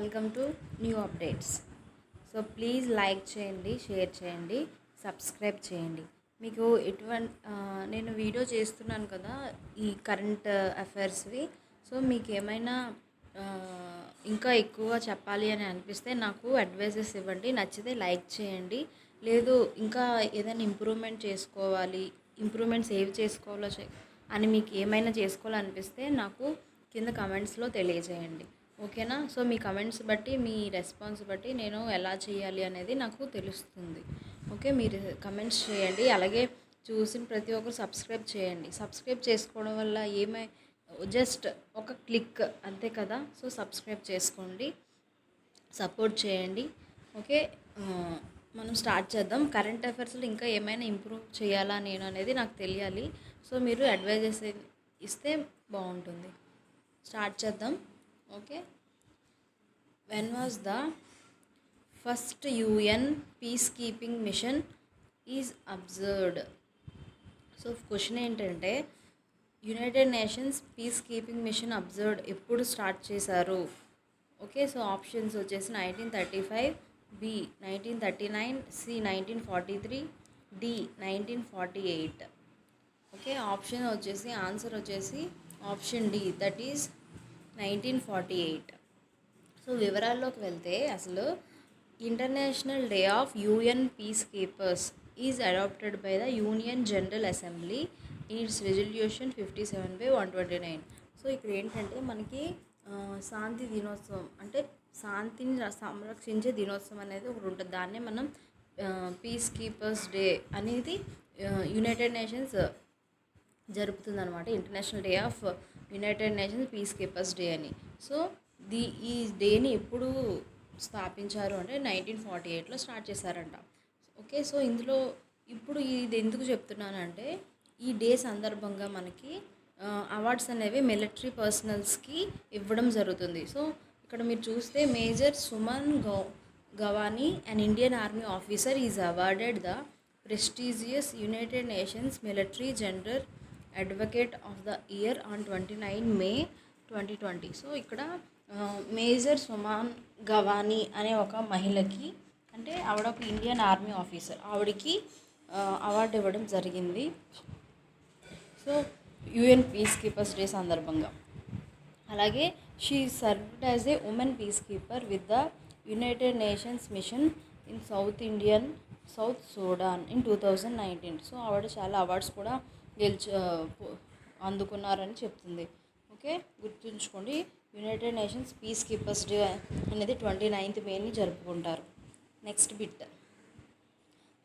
Welcome to new updates. So please like చేయండి, share చేయండి, subscribe చేయండి. మీకు నేను వీడియో చేస్తున్నాను కదా ఈ కరెంట్ అఫైర్స్వి. సో మీకు ఏమైనా ఇంకా ఎక్కువ చెప్పాలి అని అనిపిస్తే నాకు అడ్వైజెస్ ఇవ్వండి. నచ్చితే లైక్ చేయండి. లేదు ఇంకా ఏదైనా ఇంప్రూవ్మెంట్స్ ఏవి చేసుకోవాలో అని మీకు ఏమైనా చేసుకోవాలనిపిస్తే నాకు కింద కమెంట్స్లో తెలియజేయండి. ఓకేనా? సో మీ కమెంట్స్ బట్టి, మీ రెస్పాన్స్ బట్టి నేను ఎలా చేయాలి అనేది నాకు తెలుస్తుంది. ఓకే, మీరు కమెంట్స్ చేయండి. అలాగే చూసిన ప్రతి ఒక్కరు సబ్స్క్రైబ్ చేయండి. సబ్స్క్రైబ్ చేసుకోవడం వల్ల జస్ట్ ఒక క్లిక్ అంతే కదా. సో సబ్స్క్రైబ్ చేసుకోండి, సపోర్ట్ చేయండి. ఓకే, మనం స్టార్ట్ చేద్దాం. కరెంట్ అఫైర్స్లో ఇంకా ఏమైనా ఇంప్రూవ్ చేయాలా నేను అనేది నాకు తెలియాలి. సో మీరు అడ్వైజెస్ ఇస్తే బాగుంటుంది. స్టార్ట్ చేద్దాం. Okay, when was the first UN peacekeeping mission is observed? So question ఏంటంటే united nations peace keeping mission observed ఎప్పుడు స్టార్ట్ చేశారు? ఓకే, సో ఆప్షన్స్ వచ్చేసి 1935, B 1939, C 1943, D 1948. Okay, answer వచ్చేసి option D, that is 1948. So వివరాల్లోకి వెళ్తే అసలు international day of UN peace keepers is adopted by the union general assembly in its resolution 57/129. So ఇక్కడ ఏంటంటే మనకి శాంతి దినోత్సవం, అంటే శాంతిని సంరక్షించే దినోత్సవం అనేది ఒకటి ఉంటుంది. దాన్నే మనం పీస్ కీపర్స్ డే అనేది యునైటెడ్ నేషన్స్ జరుపుతుందన్నమాట. International day of united nations piece keepers day అని. సో ఈ డేని ఎప్పుడు స్థాపించారు అంటే 1948లో స్టార్ట్ చేశారంట. ఓకే, సో ఇందులో ఇప్పుడు ఇది ఎందుకు చెప్తున్నానంటే ఈ డే సందర్భంగా మనకి అవార్డ్స్ అనేవి మిలిటరీ పర్సనల్స్కి ఇవ్వడం జరుగుతుంది. సో ఇక్కడ మీరు చూస్తే major Suman Gavani, an Indian army officer, is awarded the prestigious united nations military general advocate of the year on 29 May 2020. So ఇక్కడ మేజర్ సుమాన్ గవానీ అనే ఒక మహిళకి, అంటే ఆవిడ ఒక ఇండియన్ ఆర్మీ ఆఫీసర్, ఆవిడకి అవార్డు ఇవ్వడం జరిగింది. So UN peace keepers day సందర్భంగా. అలాగే she served as a woman peace keeper with the united nations mission in south Sudan in 2019. So ఆవిడ చాలా అవార్డ్స్ కూడా అందుకున్నారని చెప్తుంది. ఓకే, గుర్తుంచుకోండి, United nations piece keepers day అనేది 29th May జరుపుకుంటారు. Next bit,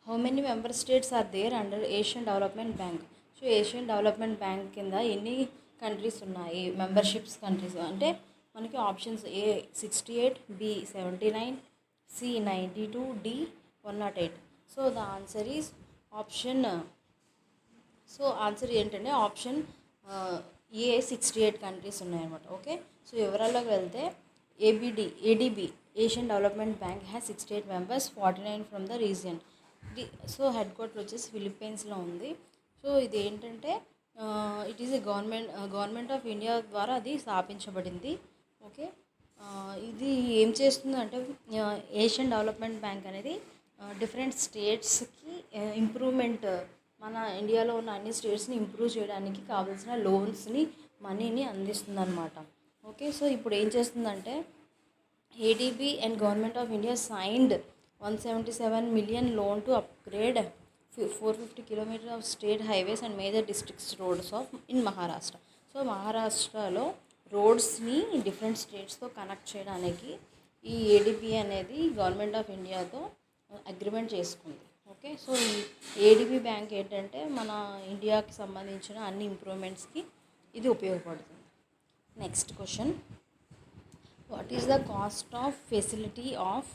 how many member states are there under Asian Development Bank? So Asian Development Bank కింద ఎన్ని కంట్రీస్ ఉన్నాయి, మెంబర్షిప్స్ కంట్రీస్ అంటే మనకి options A 68, B 79, C 92, D 108. So the answer is answer ఏంటంటే option A 68 countries ఉన్నాయన్నమాట. Okay, so వివరాల్లోకి వెళ్తే ADB Asian Development Bank has 68 members, 49 from the region. So head quarter వచ్చేసి ఫిలిప్పీన్స్లో ఉంది. సో ఇది ఏంటంటే it is a government of India ద్వారా అది స్థాపించబడింది. ఓకే, ఇది ఏం చేస్తుందంటే ఏషియన్ డెవలప్మెంట్ బ్యాంక్ అనేది డిఫరెంట్ స్టేట్స్కి ఇంప్రూవ్మెంట్, మన ఇండియాలో ఉన్న అన్ని స్టేట్స్ని ఇంప్రూవ్ చేయడానికి కావాల్సిన లోన్స్ని, మనీని అందిస్తుందన్నమాట. ఓకే, సో ఇప్పుడు ఏం చేస్తుందంటే ADB and government of India signed 177 million loan to upgrade 450 kilometers of state highways and major districts roads in Maharashtra. So మహారాష్ట్రలో రోడ్స్ని డిఫరెంట్ స్టేట్స్తో కనెక్ట్ చేయడానికి ఈ ఏడీబీ అనేది గవర్నమెంట్ ఆఫ్ ఇండియాతో అగ్రిమెంట్ చేసుకుంది. ఓకే, సో ఈ ఏడీబీ బ్యాంక్ ఏంటంటే మన ఇండియాకి సంబంధించిన అన్ని ఇంప్రూవ్మెంట్స్కి ఇది ఉపయోగపడుతుంది. Next question, what is the cost of facility of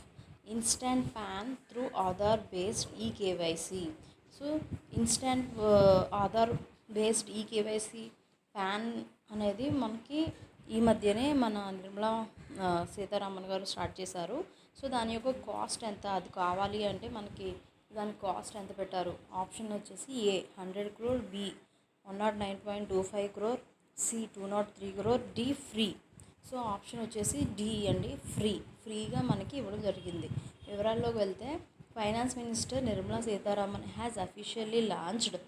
instant pan through Aadhaar based eKYC? So instant Aadhaar based eKYC pan అనేది మనకి ఈ మధ్యనే మన నిర్మలా సీతారామన్ గారు స్టార్ట్ చేశారు. సో దాని యొక్క కాస్ట్ ఎంత, అది కావాలి అంటే మనకి దాని కాస్ట్ ఎంత పెట్టారు? ఆప్షన్ వచ్చేసి A 100 crore, B 109.25 crore, C 203 crore, D free. So option వచ్చేసి డి అండి, ఫ్రీగా మనకి ఇవ్వడం జరిగింది. వివరాల్లోకి వెళ్తే finance minister Nirmala Sitharaman has officially launched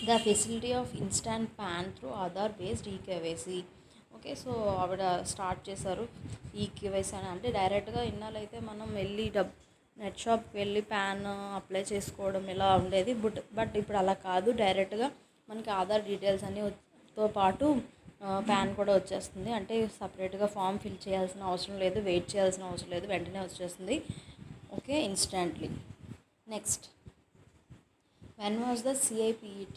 the facility of instant PAN through Aadhaar based eKYC. Okay, so ఆవిడ స్టార్ట్ చేశారు ఈకేవైసీ అని. అంటే డైరెక్ట్గా ఇన్నాళ్ళైతే మనం వెళ్ళి నెట్ షాప్కి వెళ్ళి పాన్ అప్లై చేసుకోవడం ఇలా ఉండేది. బట్ ఇప్పుడు అలా కాదు, డైరెక్ట్గా మనకి ఆధార్ డీటెయిల్స్ తో పాటు పాన్ కూడా వచ్చేస్తుంది. అంటే సపరేట్గా ఫామ్ ఫిల్ చేయాల్సిన అవసరం లేదు, వెయిట్ చేయాల్సిన అవసరం లేదు, వెంటనే వచ్చేస్తుంది. Okay, instantly. Next, when was the CIPET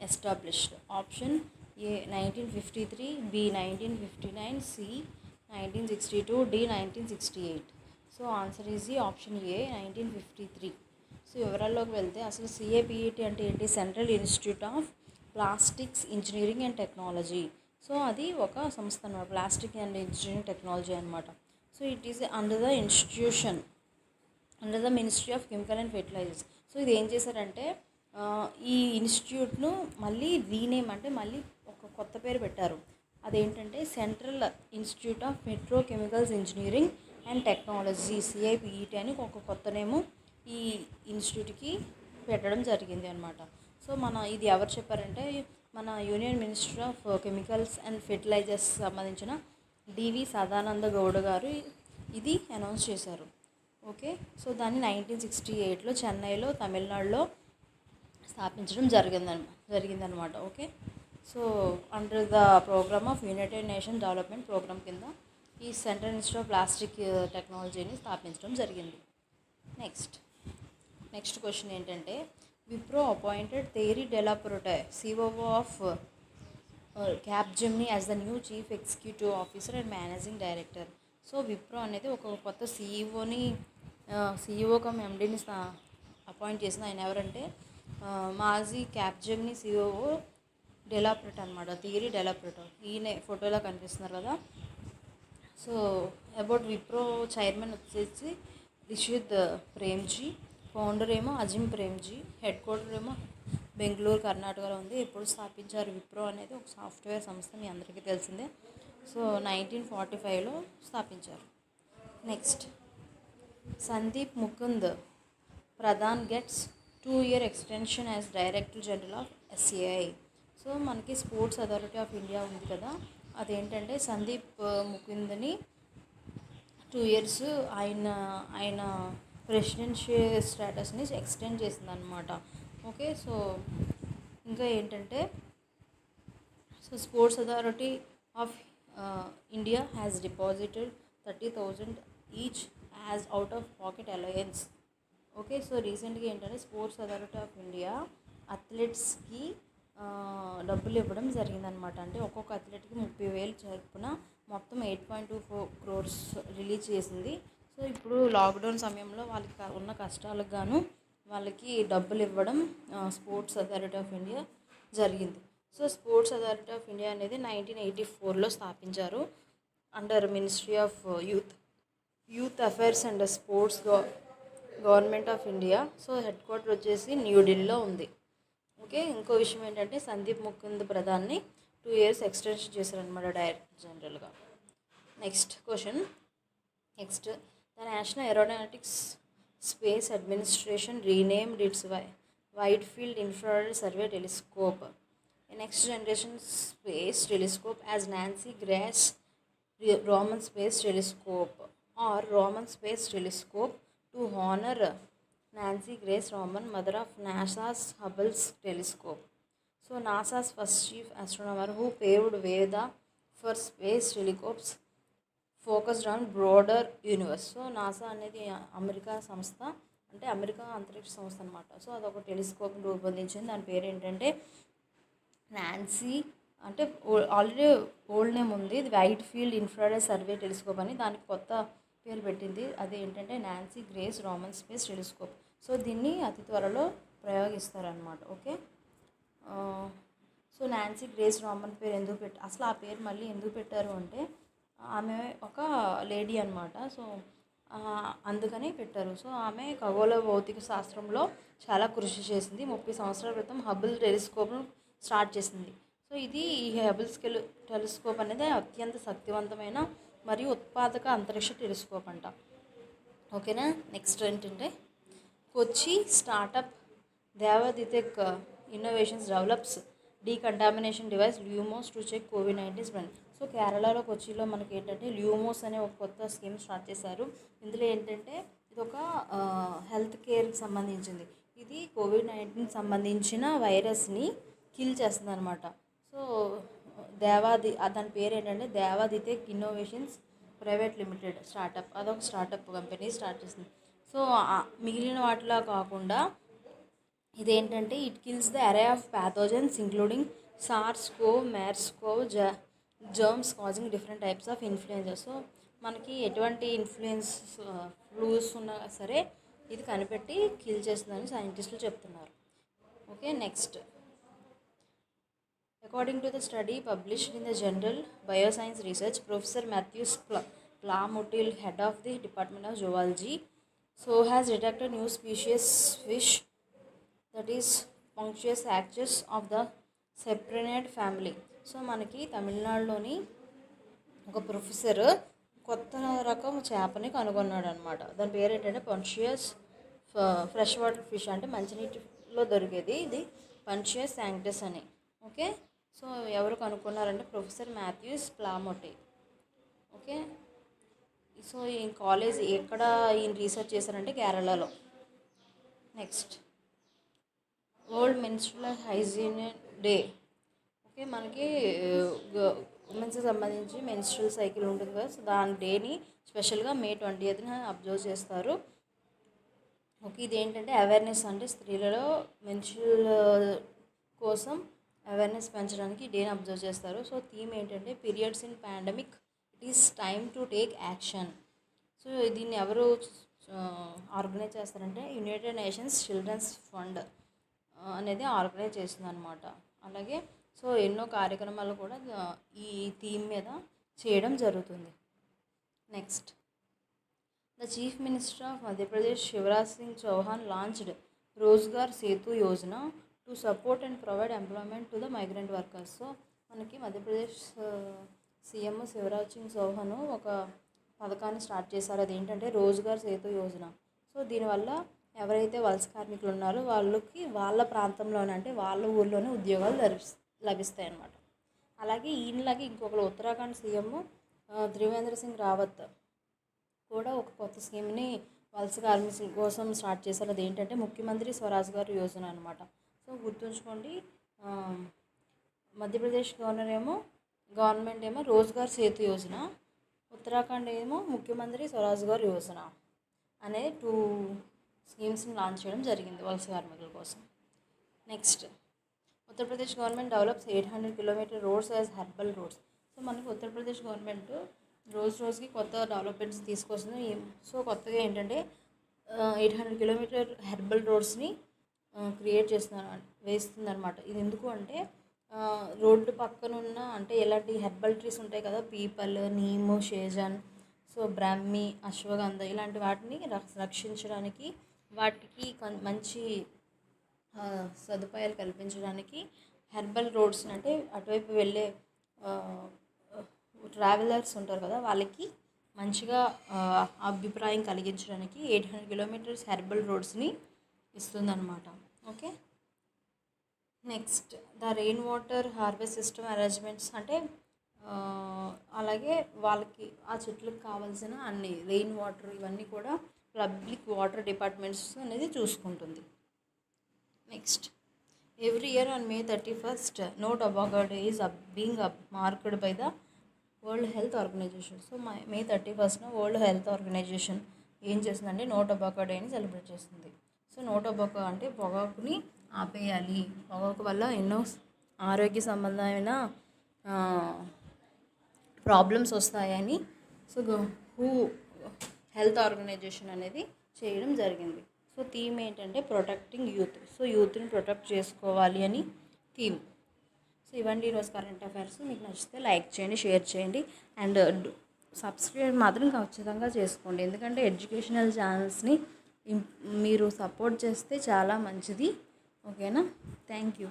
established? Option A 1953, B 1959, C 1962, D 1968. So answer is option A 1953. So వివరాల్లోకి వెళ్తే అసలు CIPET అంటే ఏంటి? Central Institute of Plastics Engineering and Technology. So అది ఒక సంస్థ అన్నమాట, ప్లాస్టిక్ అండ్ ఇంజనీరింగ్ టెక్నాలజీ అనమాట. So it is under the institution under the Ministry of Chemical and Fertilizers. So ఇది ఏం చేశారంటే ఈ ఇన్స్టిట్యూట్ను మళ్ళీ రీనేమ్, అంటే మళ్ళీ ఒక కొత్త పేరు పెట్టారు. అదేంటంటే central Institute of petrochemicals engineering and technology, CIPET అని ఒక కొత్త నేము ఈ ఇన్స్టిట్యూట్కి పెట్టడం జరిగింది అనమాట. సో ఇది ఎవరు చెప్పారంటే మన union minister of chemicals and fertilizers సంబంధించిన డివి సదానంద గౌడ గారు ఇది అనౌన్స్ చేశారు. ఓకే, సో దాన్ని 1968లో చెన్నైలో, తమిళనాడులో స్థాపించడం జరిగిందనమాట. Okay, so under the programme of united nation development programme కింద ఈ సెంట్రల్ ఇన్స్టిట్యూట్ ఆఫ్ ప్లాస్టిక్ టెక్నాలజీని స్థాపించడం జరిగింది. నెక్స్ట్ క్వశ్చన్ ఏంటంటే Wipro appointed Thierry Delaporte COO of Capgemini as the new chief executive officer and managing director. So Wipro అనేది ఒక కొత్త CEO come MDని appoint చేసింది. ఆయన ఎవరంటే మాజీ క్యాప్జెమినీ COO డెలాప్రోటే అనమాట, థియరీ డెలాప్రోటే. ఈయన ఫోటోలో కనిపిస్తున్నారు కదా. సో అబౌట్ విప్రో చైర్మన్ వచ్చేసి రిషిద్ ప్రేమ్జీ, ఫౌండర్ ఏమో అజిమ్ ప్రేమ్జీ, హెడ్ క్వార్టర్ ఏమో బెంగళూరు, కర్ణాటకలో ఉంది. ఎప్పుడు స్థాపించారు? విప్రో అనేది ఒక సాఫ్ట్వేర్ సంస్థ, మీ అందరికీ తెలిసిందే. సో 1945లో స్థాపించారు. Next, Sandeep Mukund Pradhan gets 2-year extension as director general of SAI. So మనకి స్పోర్ట్స్ అథారిటీ ఆఫ్ ఇండియా ఉంది కదా, అదేంటంటే సందీప్ ముకుంద్ని 2 years ఆయన ప్రెసిడెన్షియల్ స్టేటస్ని ఎక్స్టెండ్ చేసిందనమాట. ఓకే, సో ఇంకా ఏంటంటే sports authority of India has deposited 30,000 each as out of pocket alliance. Okay, so రీసెంట్గా ఏంటంటే స్పోర్ట్స్ అథారిటీ ఆఫ్ ఇండియా అథ్లెట్స్కి డబ్బులు ఇవ్వడం జరిగిందనమాట. అంటే ఒక్కొక్క అథ్లెట్కి 30,000 చొప్పున మొత్తం 8.24 crores రిలీజ్ చేసింది. సో ఇప్పుడు లాక్డౌన్ సమయంలో వాళ్ళకి ఉన్న కష్టాలకు గాను వాళ్ళకి డబ్బులు ఇవ్వడం స్పోర్ట్స్ అథారిటీ ఆఫ్ ఇండియా జరిగింది. So sports authority of India అనేది 1984లో స్థాపించారు under ministry of youth affairs and sports government of India. So head quarter వచ్చేసి న్యూఢిల్లీలో ఉంది. ఓకే, ఇంకో విషయం ఏంటంటే సందీప్ ముకుంద్ ప్రధాన్ని 2 years ఎక్స్టెన్షన్ చేశారనమాట డైరెక్టర్ జనరల్గా. Next question, the national aeronautics space administration renamed it's wide field infrared survey telescope next generation space telescope as Nancy Grace Roman space telescope or Roman space telescope to honour Nancy Grace Roman, mother of NASA's Hubble telescope. So NASA's first chief astronomer who paved way for space telescopes focused on broader universe. So NASA అనేది America సంస్థ, అంటే America అంతరిక్ష సంస్థ అనమాట. So అదొక టెలిస్కోప్ని రూపొందించింది. దాని పేరు ఏంటంటే నాన్సీ, అంటే ఆల్రెడీ ఓల్డ్ నేమ్ ఉంది, ఇది wide field infrared survey telescope అని దానికి కొత్త పేరు పెట్టింది. అది ఏంటంటే Nancy Grace Roman space telescope. So దీన్ని అతి త్వరలో ప్రయోగిస్తారనమాట. Okay, so Nancy Grace Roman పేరు ఎందుకు అసలు ఆ పేరు మళ్ళీ ఎందుకు పెట్టారు అంటే ఆమె ఒక లేడీ అనమాట. సో అందుకని పెట్టారు. సో ఆమె ఖగోళ భౌతిక శాస్త్రంలో చాలా కృషి చేసింది. 30 సంవత్సరాల క్రితం హబుల్ టెలిస్కోప్ను స్టార్ట్ చేసింది. సో ఈ హబుల్ టెలిస్కోప్ అనేది అత్యంత శక్తివంతమైన మరియు ఉత్పాదక అంతరిక్ష టెలిస్కోప్ అంట. ఓకేనా. నెక్స్ట్ ఏంటంటే కొచ్చి స్టార్టప్ దేవాదితెక్ innovations develops decontamination device Lumos to check COVID-19 spread. So కేరళలో కొచ్చిలో మనకి ఏంటంటే ల్యూమోస్ అనే ఒక కొత్త స్కీమ్ స్టార్ట్ చేశారు. ఇందులో ఏంటంటే ఇది ఒక హెల్త్ కేర్కి సంబంధించింది. ఇది COVID-19 సంబంధించిన వైరస్ని కిల్ చేస్తుంది అనమాట. సో దాని పేరు ఏంటంటే దేవాదితెక్ ఇన్నోవేషన్స్ ప్రైవేట్ లిమిటెడ్ స్టార్టప్. అదొక స్టార్టప్ కంపెనీ స్టార్ట్ చేసింది. సో మిగిలిన వాటిలా కాకుండా ఇదేంటంటే ఇట్ కిల్స్ ద అరే of pathogens including sirs CoV, MERS CoV, germs causing different types of influenza. So మనకి ఎటువంటి ఫ్లూస్ ఉన్నా సరే ఇది కనిపెట్టి కిల్ చేస్తుందని సైంటిస్టులు చెప్తున్నారు. Okay. Next according to the study published in the journal bioscience research, professor Mathews Plamoottil, head of the Department of Zoology, so has detected new species fish, that is Punctuous actus of the Cyprinid family. So మనకి తమిళనాడులోని ఒక professor కొత్త రకం చేపని కనుగొన్నాడు అనమాట. దాని పేరు ఏంటంటే పంచియస్ ఫ్రెష్ వాటర్ ఫిష్, అంటే మంచినీటిలో దొరికేది ఇది పంచియస్ శాంక్టస్ అని. ఓకే. సో ఎవరు కనుక్కున్నారంటే ప్రొఫెసర్ మాథ్యూస్ ప్లామోటిల్. ఓకే. సో ఈ కాలేజ్ ఎక్కడ ఈయన రీసెర్చ్ చేశారంటే కేరళలో. Next world menstrual hygiene day. Okay. మనకి ఉమెన్స్కి సంబంధించి మెన్స్ట్రువల్ సైకిల్ ఉంటుంది కదా, సో దాని డేని స్పెషల్గా May 20th అబ్జర్వ్ చేస్తారు. ఓకే. ఇదేంటంటే అవేర్నెస్, అంటే స్త్రీలలో మెన్స్ట్రువల్ కోసం అవేర్నెస్ పెంచడానికి డేని అబ్జర్వ్ చేస్తారు. సో థీమ్ ఏంటంటే periods in pandemic, it is time to take action. So దీన్ని ఎవరు ఆర్గనైజ్ చేస్తారంటే యునైటెడ్ నేషన్స్ చిల్డ్రన్స్ ఫండ్ అనేది ఆర్గనైజ్ చేస్తుంది అనమాట. అలాగే సో ఎన్నో కార్యక్రమాలు కూడా ఈ థీమ్ మీద చేయడం జరుగుతుంది. Next the chief minister of Madhya Pradesh Shivraj Singh Chouhan launched Rozgar Setu Yojana to support and provide employment to the migrant workers. So మనకి మధ్యప్రదేశ్ సీఎం శివరాజ్ సింగ్ చౌహాన్ ఒక పథకాన్ని స్టార్ట్ చేశారు. అదేంటంటే రోజ్గార్ సేతు యోజన. సో దీనివల్ల ఎవరైతే వలస కార్మికులు ఉన్నారో వాళ్ళకి వాళ్ళ ప్రాంతంలోనే, అంటే వాళ్ళ ఊర్లోనే ఉద్యోగాలు లభిస్తాయి అన్నమాట. అలాగే ఈయనలాగే ఇంకొకరు ఉత్తరాఖండ్ సీఎం త్రివేంద్ర సింగ్ రావత్ కూడా ఒక కొత్త స్కీమ్ని వలస కార్మికుల కోసం స్టార్ట్ చేశారు. అదేంటంటే ముఖ్యమంత్రి స్వరాజ్గార్ యోజన అనమాట. సో గుర్తుంచుకోండి, మధ్యప్రదేశ్ గవర్నమెంట్ ఏమో రోజ్గార్ సేతు యోజన, ఉత్తరాఖండ్ ఏమో ముఖ్యమంత్రి స్వరాజ్గార్ యోజన అనే 2 స్కీమ్స్ని లాంచ్ చేయడం జరిగింది వలస కార్మికుల కోసం. Next Uttar Pradesh government develops 800 kilometre roads as herbal roads. So మనకి ఉత్తరప్రదేశ్ గవర్నమెంట్ రోజుకి కొత్త డెవలప్మెంట్స్ తీసుకొస్తుంది. సో కొత్తగా ఏంటంటే 800 కిలోమీటర్ హెర్బల్ రోడ్స్ని వేస్తుంది అనమాట. ఇది ఎందుకు అంటే రోడ్డు పక్కన ఉన్న, అంటే ఎలాంటి హెర్బల్ ట్రీస్ ఉంటాయి కదా, పీపల్, నీము, షేజన్, సో బ్రాహ్మి, అశ్వగంధ, ఇలాంటి వాటిని రక్షించడానికి, వాటికి మంచి సదుపాయాలు కల్పించడానికి హెర్బల్ రోడ్స్, అంటే అటువైపు వెళ్ళే ట్రావెలర్స్ ఉంటారు కదా, వాళ్ళకి మంచిగా అభిప్రాయం కలిగించడానికి 800 కిలోమీటర్స్ హెర్బల్ రోడ్స్ని ఇస్తుందన్నమాట. Okay. Next the rain water harvest system arrangements, అంటే అలాగే వాళ్ళకి ఆ చెట్లకు కావాల్సిన అన్ని రెయిన్ వాటర్ ఇవన్నీ కూడా పబ్లిక్ వాటర్ డిపార్ట్మెంట్స్ అనేది చూసుకుంటుంది. Next every year on May 31st no tobacco day is being marked by the world health organisation. So May 31st world health organisation ఏం చేస్తుందంటే నో టొబాకో డేని సెలబ్రేట్ చేస్తుంది. So no tobacco అంటే పొగాకుని ఆపేయాలి, పొగాకు వల్ల ఎన్నో ఆరోగ్య సంబంధమైన ప్రాబ్లమ్స్ వస్తాయని సో హెల్త్ ఆర్గనైజేషన్ అనేది చేయడం జరిగింది. సో థీమ్ ఏంటంటే ప్రొటెక్టింగ్ యూత్. సో యూత్ని ప్రొటెక్ట్ చేసుకోవాలి అని థీమ్. సో ఇవన్నీ ఈరోజు కరెంట్ అఫైర్స్. మీకు నచ్చితే లైక్ చేయండి, షేర్ చేయండి, అండ్ సబ్స్క్రైబ్ మాత్రం ఖచ్చితంగా చేసుకోండి. ఎందుకంటే ఎడ్యుకేషనల్ ఛానల్స్ని మీరు సపోర్ట్ చేస్తే చాలా మంచిది. ఓకేనా. Thank you.